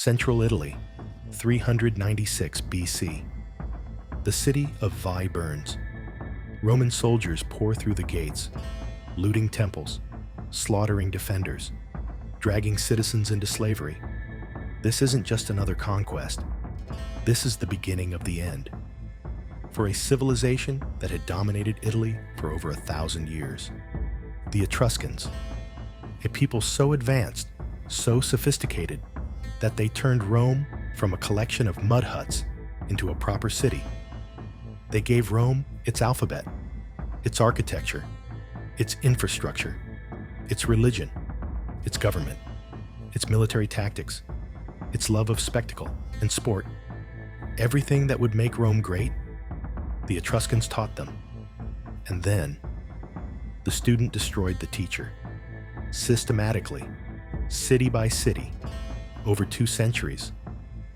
Central Italy, 396 BC. The city of Veii burns. Roman soldiers pour through the gates, looting temples, slaughtering defenders, dragging citizens into slavery. This isn't just another conquest. This is the beginning of the end. For a civilization that had dominated Italy for over 1,000 years. The Etruscans, a people so advanced, so sophisticated, that they turned Rome from a collection of mud huts into a proper city. They gave Rome its alphabet, its architecture, its infrastructure, its religion, its government, its military tactics, its love of spectacle and sport. Everything that would make Rome great, the Etruscans taught them. And then, the student destroyed the teacher. Systematically, city by city, over 2 centuries,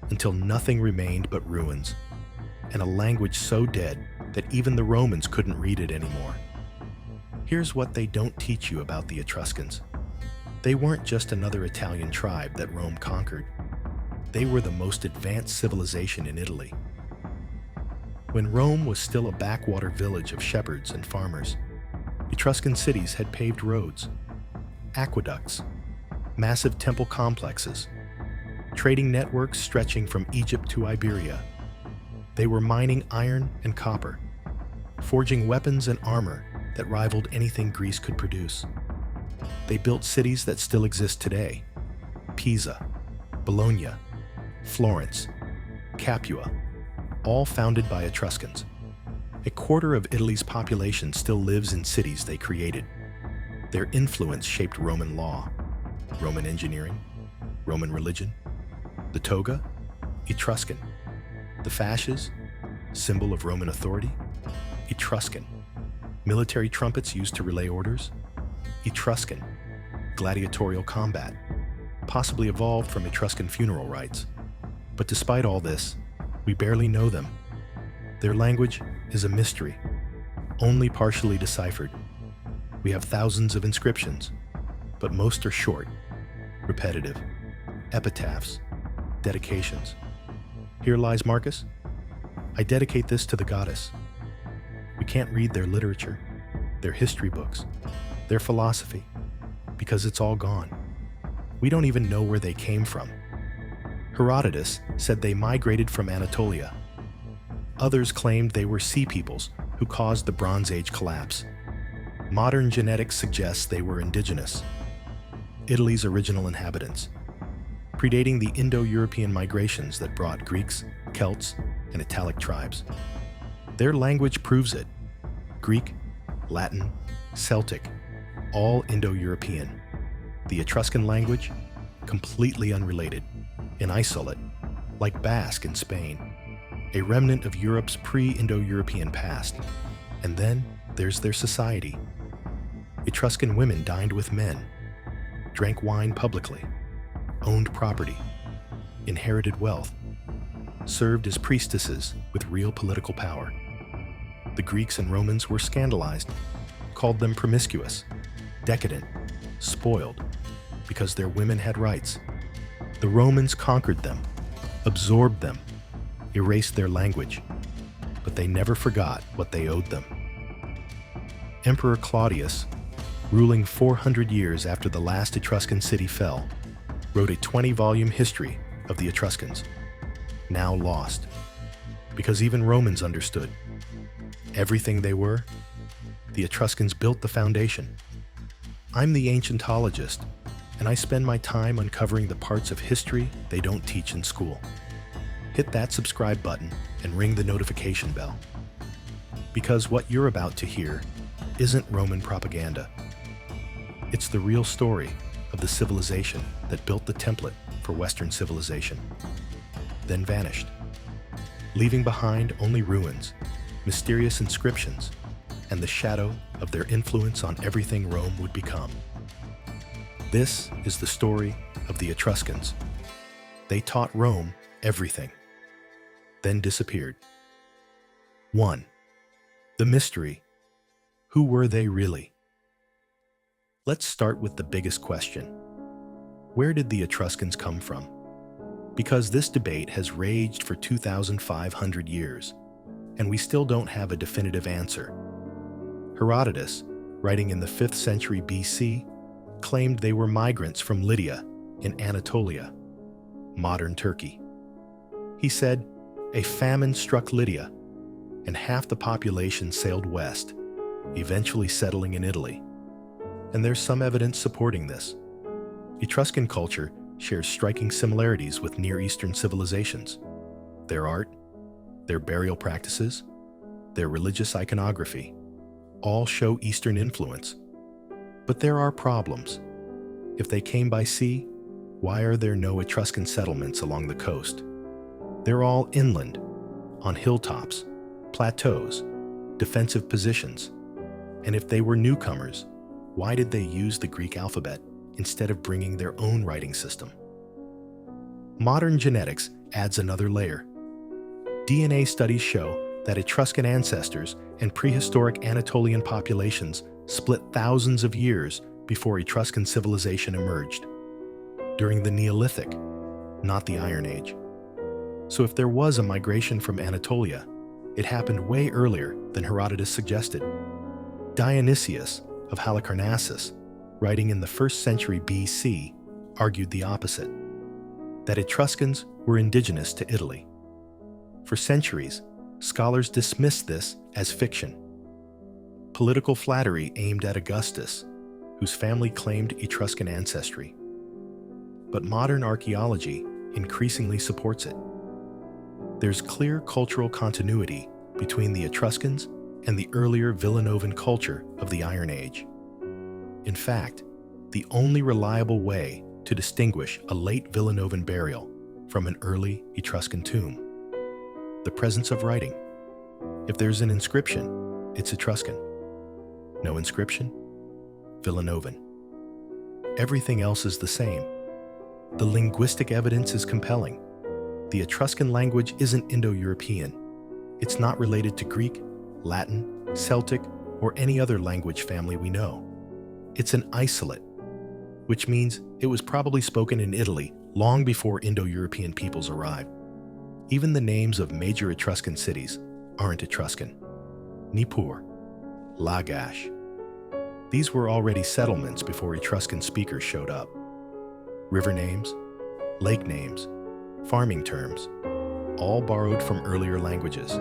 until nothing remained but ruins, and a language so dead that even the Romans couldn't read it anymore. Here's what they don't teach you about the Etruscans. They weren't just another Italian tribe that Rome conquered. They were the most advanced civilization in Italy. When Rome was still a backwater village of shepherds and farmers, Etruscan cities had paved roads, aqueducts, massive temple complexes, trading networks stretching from Egypt to Iberia. They were mining iron and copper, forging weapons and armor that rivaled anything Greece could produce. They built cities that still exist today: Pisa, Bologna, Florence, Capua, all founded by Etruscans. A quarter of Italy's population still lives in cities they created. Their influence shaped Roman law, Roman engineering, Roman religion. The toga, Etruscan. The fasces, symbol of Roman authority, Etruscan. Military trumpets used to relay orders, Etruscan. Gladiatorial combat, possibly evolved from Etruscan funeral rites. But despite all this, we barely know them. Their language is a mystery, only partially deciphered. We have thousands of inscriptions, but most are short, repetitive, epitaphs, dedications. Here lies Marcus. I dedicate this to the goddess. We can't read their literature, their history books, their philosophy, because it's all gone. We don't even know where they came from. Herodotus said they migrated from Anatolia. Others claimed they were sea peoples who caused the Bronze Age collapse. Modern genetics suggests they were indigenous, Italy's original inhabitants, predating the Indo-European migrations that brought Greeks, Celts, and Italic tribes. Their language proves it: Greek, Latin, Celtic, all Indo-European. The Etruscan language, completely unrelated, an isolate, like Basque in Spain, a remnant of Europe's pre-Indo-European past. And then there's their society. Etruscan women dined with men, drank wine publicly, owned property, inherited wealth, served as priestesses with real political power. The Greeks and Romans were scandalized, called them promiscuous, decadent, spoiled, because their women had rights. The Romans conquered them, absorbed them, erased their language, but they never forgot what they owed them. Emperor Claudius, ruling 400 years after the last Etruscan city fell, wrote a 20-volume history of the Etruscans, now lost, because even Romans understood. Everything they were, the Etruscans built the foundation. I'm the ancientologist, and I spend my time uncovering the parts of history they don't teach in school. Hit that subscribe button and ring the notification bell. Because what you're about to hear isn't Roman propaganda. It's the real story of the civilization that built the template for Western civilization, then vanished, leaving behind only ruins, mysterious inscriptions, and the shadow of their influence on everything Rome would become. This is the story of the Etruscans. They taught Rome everything, then disappeared. 1. The mystery. Who were they really? Let's start with the biggest question. Where did the Etruscans come from? because this debate has raged for 2,500 years, and we still don't have a definitive answer. Herodotus, writing in the 5th century BC, claimed they were migrants from Lydia in Anatolia, modern Turkey. He said, "A famine struck Lydia, and half the population sailed west, eventually settling in Italy." And there's some evidence supporting this. Etruscan culture shares striking similarities with Near Eastern civilizations. Their art, their burial practices, their religious iconography all show Eastern influence. But there are problems. If they came by sea, why are there no Etruscan settlements along the coast? They're all inland, on hilltops, plateaus, defensive positions. And if they were newcomers, why did they use the Greek alphabet instead of bringing their own writing system? Modern genetics adds another layer. DNA studies show that Etruscan ancestors and prehistoric Anatolian populations split thousands of years before Etruscan civilization emerged, during the Neolithic, not the Iron Age. So if there was a migration from Anatolia, it happened way earlier than Herodotus suggested. Dionysius of Halicarnassus, writing in the 1st century BC, argued the opposite, that Etruscans were indigenous to Italy. For centuries, scholars dismissed this as fiction. Political flattery aimed at Augustus, whose family claimed Etruscan ancestry. But modern archaeology increasingly supports it. There's clear cultural continuity between the Etruscans and the earlier Villanovan culture of the Iron Age. In fact, the only reliable way to distinguish a late Villanovan burial from an early Etruscan tomb: the presence of writing. If there's an inscription, it's Etruscan. No inscription? Villanovan. Everything else is the same. The linguistic evidence is compelling. The Etruscan language isn't Indo-European. It's not related to Greek, Latin, Celtic, or any other language family we know. It's an isolate, which means it was probably spoken in Italy long before Indo-European peoples arrived. Even the names of major Etruscan cities aren't Etruscan. Nippur, Lagash. These were already settlements before Etruscan speakers showed up. River names, lake names, farming terms, all borrowed from earlier languages.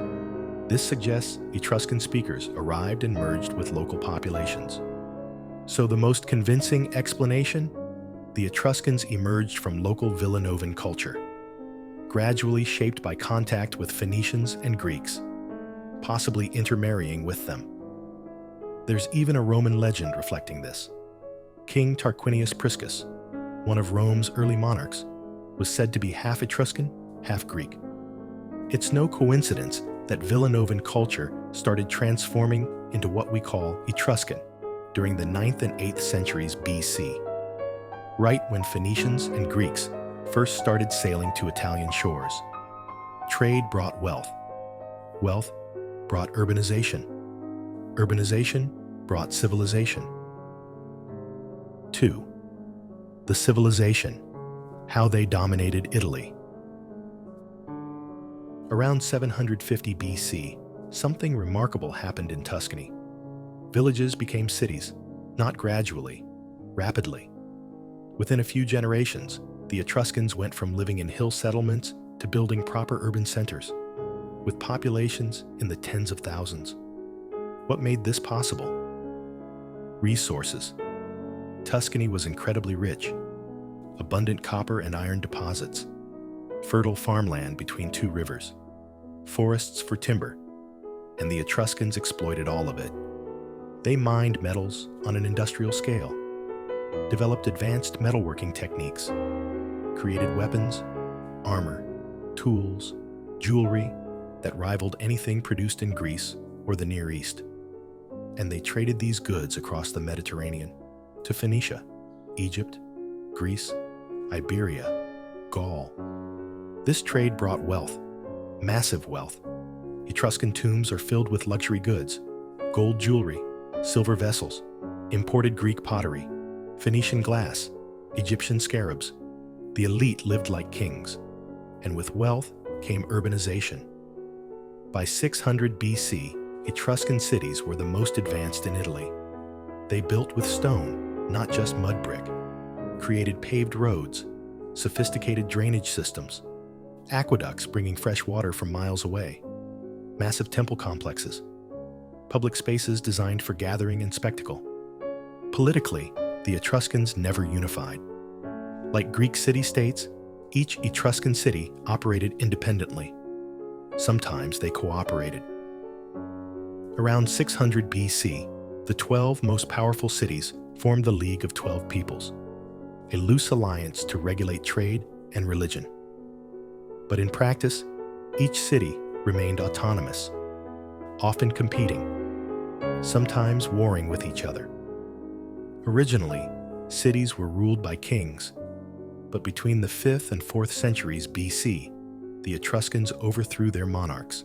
This suggests Etruscan speakers arrived and merged with local populations. So the most convincing explanation? The Etruscans emerged from local Villanovan culture, gradually shaped by contact with Phoenicians and Greeks, possibly intermarrying with them. There's even a Roman legend reflecting this. King Tarquinius Priscus, one of Rome's early monarchs, was said to be half Etruscan, half Greek. It's no coincidence that Villanovan culture started transforming into what we call Etruscan during the 9th and 8th centuries BC, right when Phoenicians and Greeks first started sailing to Italian shores. Trade brought wealth. Wealth brought urbanization. Urbanization brought civilization. 2. The civilization, how they dominated Italy. Around 750 BC, something remarkable happened in Tuscany. Villages became cities, not gradually, rapidly. Within a few generations, the Etruscans went from living in hill settlements to building proper urban centers, with populations in the tens of thousands. What made this possible? Resources. Tuscany was incredibly rich. Abundant copper and iron deposits, fertile farmland between two rivers, forests for timber, and the Etruscans exploited all of it. They mined metals on an industrial scale, developed advanced metalworking techniques, created weapons, armor, tools, jewelry that rivaled anything produced in Greece or the Near East. And they traded these goods across the Mediterranean to Phoenicia, Egypt, Greece, Iberia, Gaul. This trade brought wealth, massive wealth. Etruscan tombs are filled with luxury goods, gold jewelry, silver vessels, imported Greek pottery, Phoenician glass, Egyptian scarabs. The elite lived like kings. and with wealth came urbanization. By 600 BC, Etruscan cities were the most advanced in Italy. They built with stone, not just mud brick, created paved roads, sophisticated drainage systems, aqueducts bringing fresh water from miles away, massive temple complexes, public spaces designed for gathering and spectacle. Politically, the Etruscans never unified. Like Greek city-states, each Etruscan city operated independently. Sometimes they cooperated. Around 600 BC, the 12 most powerful cities formed the League of 12 Peoples, a loose alliance to regulate trade and religion. But in practice, each city remained autonomous, often competing, sometimes warring with each other. Originally, cities were ruled by kings, but between the 5th and 4th centuries BC, the Etruscans overthrew their monarchs,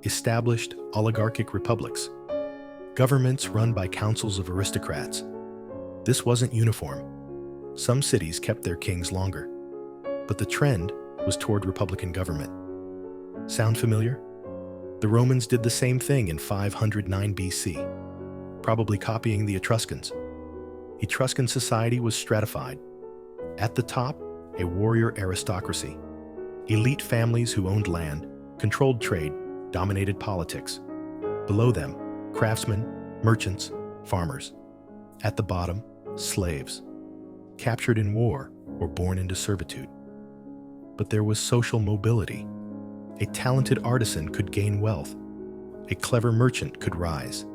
established oligarchic republics, governments run by councils of aristocrats. This wasn't uniform. Some cities kept their kings longer, but the trend was toward republican government. Sound familiar? The Romans did the same thing in 509 BC, probably copying the Etruscans. Etruscan society was stratified. At the top, a warrior aristocracy. Elite families who owned land, controlled trade, dominated politics. Below them, craftsmen, merchants, farmers. At the bottom, slaves, captured in war or born into servitude. But there was social mobility. A talented artisan could gain wealth. A clever merchant could rise.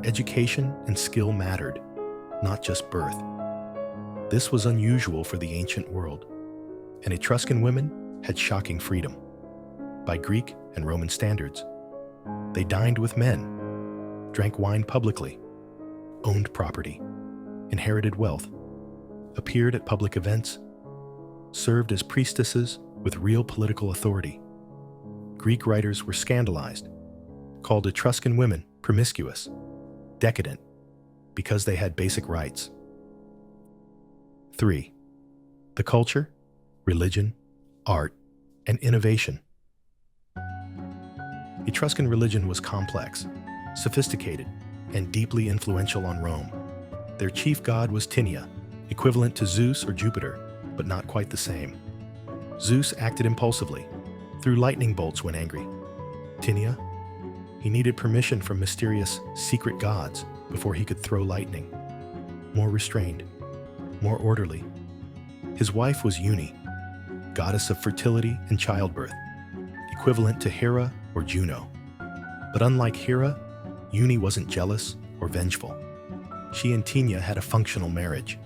Education and skill mattered, not just birth. This was unusual for the ancient world, and Etruscan women had shocking freedom. By Greek and Roman standards, they dined with men, drank wine publicly, owned property, inherited wealth, appeared at public events, served as priestesses with real political authority. Greek writers were scandalized, called Etruscan women promiscuous, decadent, because they had basic rights. 3. The culture, religion, art, and innovation. Etruscan religion was complex, sophisticated, and deeply influential on Rome. Their chief god was Tinia, equivalent to Zeus or Jupiter, but not quite the same. Zeus acted impulsively, threw lightning bolts when angry. Tinia, he needed permission from mysterious, secret gods before he could throw lightning. More restrained, more orderly. His wife was Uni, goddess of fertility and childbirth, equivalent to Hera or Juno. But unlike Hera, Uni wasn't jealous or vengeful. She and Tinia had a functional marriage,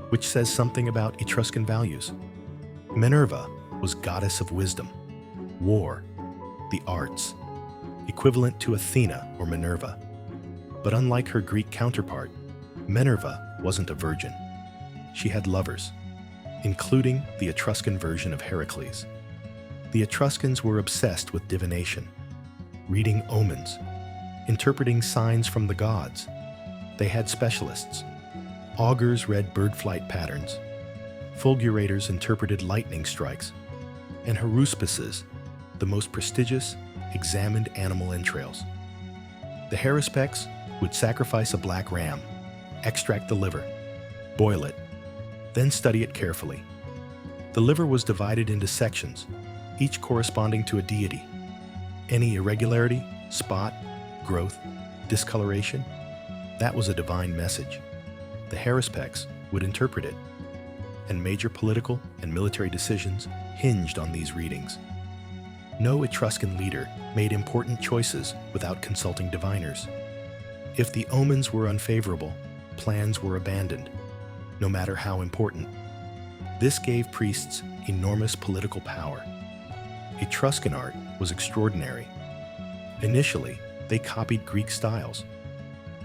which says something about Etruscan values. Minerva was goddess of wisdom, war, the arts, equivalent to Athena or Minerva. But unlike her Greek counterpart, Minerva wasn't a virgin. She had lovers, including the Etruscan version of Heracles. The Etruscans were obsessed with divination, reading omens, interpreting signs from the gods. They had specialists. Augurs read bird flight patterns, fulgurators interpreted lightning strikes, and haruspices, the most prestigious, examined animal entrails. The haruspics would sacrifice a black ram, extract the liver, boil it, then study it carefully. The liver was divided into sections, each corresponding to a deity. Any irregularity, spot, growth, discoloration, that was a divine message. The haruspics would interpret it, and major political and military decisions hinged on these readings. No Etruscan leader made important choices without consulting diviners. If the omens were unfavorable, plans were abandoned, no matter how important. This gave priests enormous political power. Etruscan art was extraordinary. Initially, they copied Greek styles.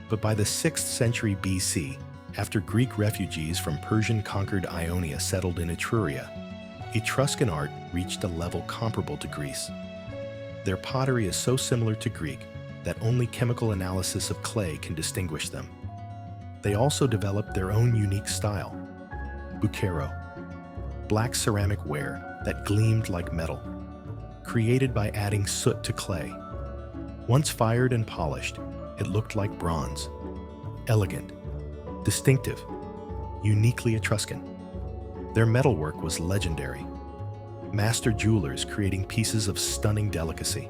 But by the 6th century BC, after Greek refugees from Persian-conquered Ionia settled in Etruria, Etruscan art reached a level comparable to Greece. Their pottery is so similar to Greek that only chemical analysis of clay can distinguish them. They also developed their own unique style, bucero, black ceramic ware that gleamed like metal, created by adding soot to clay. Once fired and polished, it looked like bronze. Elegant, distinctive, uniquely Etruscan. Their metalwork was legendary. Master jewelers creating pieces of stunning delicacy.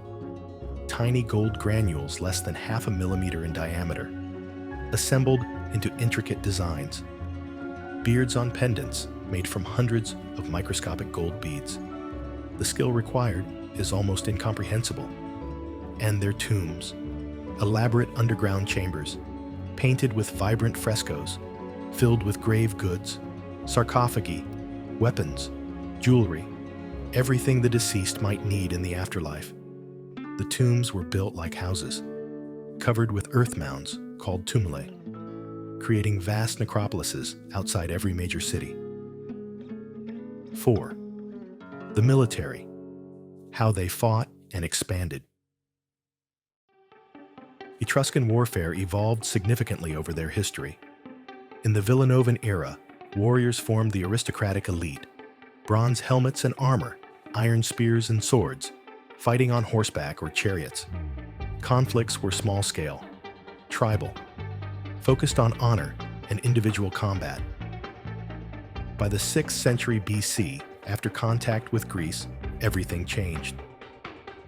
Tiny gold granules less than 0.5 millimeter in diameter, assembled into intricate designs. Beards on pendants made from hundreds of microscopic gold beads. The skill required is almost incomprehensible. And their tombs, elaborate underground chambers, painted with vibrant frescoes, filled with grave goods, sarcophagi, weapons, jewelry, everything the deceased might need in the afterlife. The tombs were built like houses, covered with earth mounds called tumuli, creating vast necropolises outside every major city. 4. The military, how they fought and expanded. Etruscan warfare evolved significantly over their history. In the Villanovan era, warriors formed the aristocratic elite, bronze helmets and armor, iron spears and swords, fighting on horseback or chariots. Conflicts were small-scale, tribal, focused on honor and individual combat. By the 6th century BC, after contact with Greece, everything changed.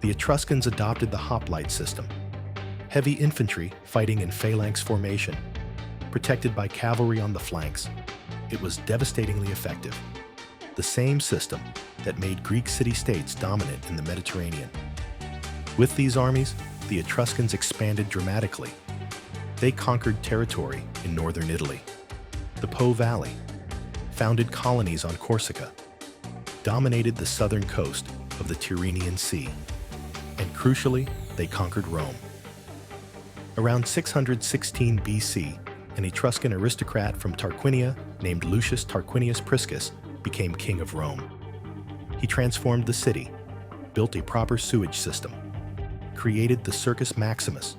The Etruscans adopted the hoplite system, heavy infantry fighting in phalanx formation, protected by cavalry on the flanks. It was devastatingly effective. The same system that made Greek city-states dominant in the Mediterranean. With these armies, the Etruscans expanded dramatically. They conquered territory in northern Italy, the Po Valley, founded colonies on Corsica, dominated the southern coast of the Tyrrhenian Sea, and crucially, they conquered Rome. Around 616 BC, an Etruscan aristocrat from Tarquinia named Lucius Tarquinius Priscus became king of Rome. He transformed the city, built a proper sewage system, created the Circus Maximus,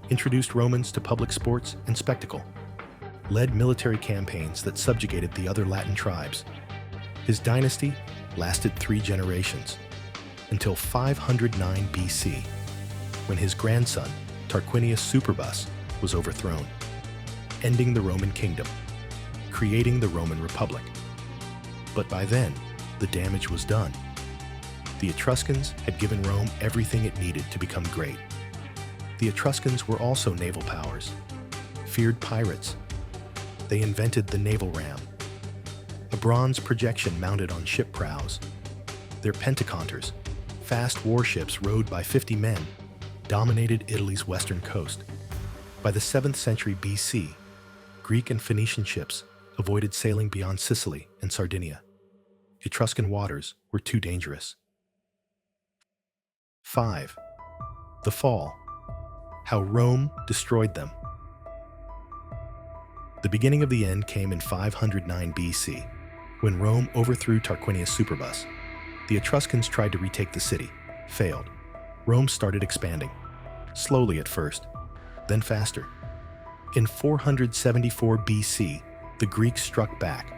introduced Romans to public sports and spectacle, led military campaigns that subjugated the other Latin tribes. His dynasty lasted 3 generations, until 509 BC, when his grandson, Tarquinius Superbus, was overthrown, ending the Roman kingdom, creating the Roman Republic. But by then, the damage was done. The Etruscans had given Rome everything it needed to become great. The Etruscans were also naval powers, feared pirates. They invented the naval ram, a bronze projection mounted on ship prows. Their pentaconters, fast warships rowed by 50 men, dominated Italy's western coast. By the 7th century BC, Greek and Phoenician ships avoided sailing beyond Sicily and Sardinia. Etruscan waters were too dangerous. 5. The fall, how Rome destroyed them. The beginning of the end came in 509 BC, when Rome overthrew Tarquinius Superbus. The Etruscans tried to retake the city, failed. Rome started expanding, slowly at first, then faster. In 474 BC, the Greeks struck back.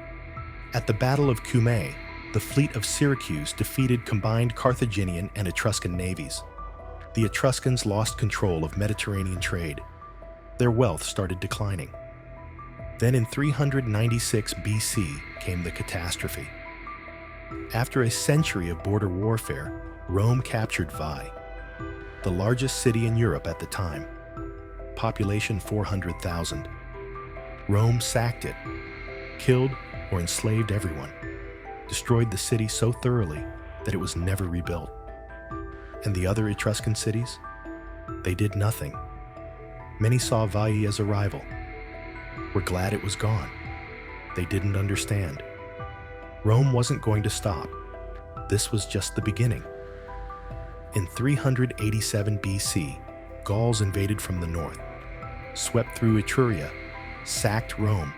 At the Battle of Cumae, the fleet of Syracuse defeated combined Carthaginian and Etruscan navies. The Etruscans lost control of Mediterranean trade. Their wealth started declining. Then in 396 BC came the catastrophe. After a century of border warfare, Rome captured Veii, the largest city in Europe at the time. Population 400,000. Rome sacked it, killed or enslaved everyone, destroyed the city so thoroughly that it was never rebuilt. And the other Etruscan cities? They did nothing. Many saw Veii as a rival, were glad it was gone. They didn't understand. Rome wasn't going to stop. This was just the beginning. In 387 BC, Gauls invaded from the north, swept through Etruria, sacked Rome,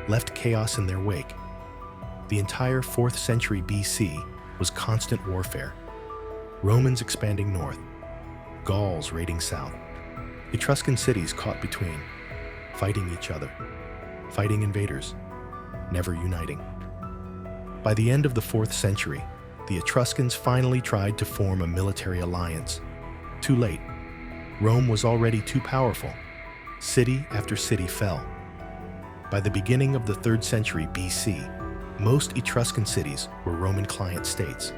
left chaos in their wake. The entire 4th century BC was constant warfare. Romans expanding north, Gauls raiding south. Etruscan cities caught between, fighting each other, fighting invaders, never uniting. By the end of the 4th century, The Etruscans finally tried to form a military alliance. Too late. Rome was already too powerful. City after city fell. By the beginning of the 3rd century BC, most Etruscan cities were Roman client states.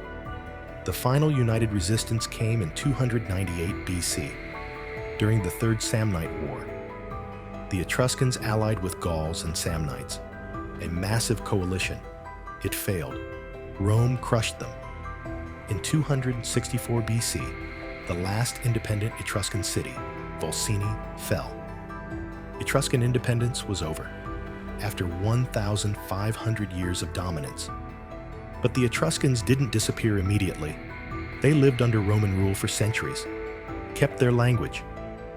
The final united resistance came in 298 BC, during the Third Samnite War. The Etruscans allied with Gauls and Samnites, a massive coalition. It failed. Rome crushed them. In 264 BC, the last independent Etruscan city, Volsini, fell. Etruscan independence was over, after 1,500 years of dominance. But the Etruscans didn't disappear immediately. They lived under Roman rule for centuries, kept their language,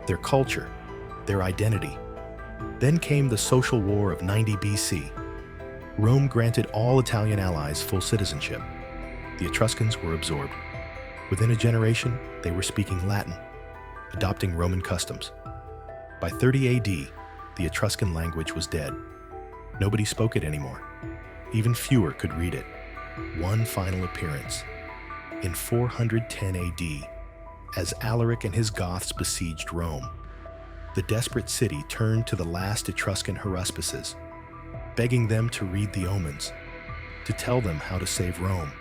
their culture, their identity. Then came the social war of 90 BC. Rome granted all Italian allies full citizenship. The Etruscans were absorbed. Within a generation, they were speaking Latin, adopting Roman customs. By 30 AD, the Etruscan language was dead. Nobody spoke it anymore. Even fewer could read it. One final appearance. In 410 AD, as Alaric and his Goths besieged Rome, the desperate city turned to the last Etruscan haruspices, begging them to read the omens, to tell them how to save Rome.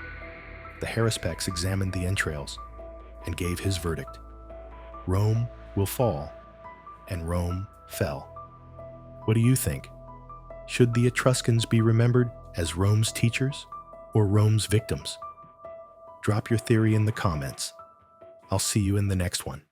The haruspices examined the entrails and gave his verdict. Rome will fall, and Rome fell. What do you think? Should the Etruscans be remembered as Rome's teachers or Rome's victims? Drop your theory in the comments. I'll see you in the next one.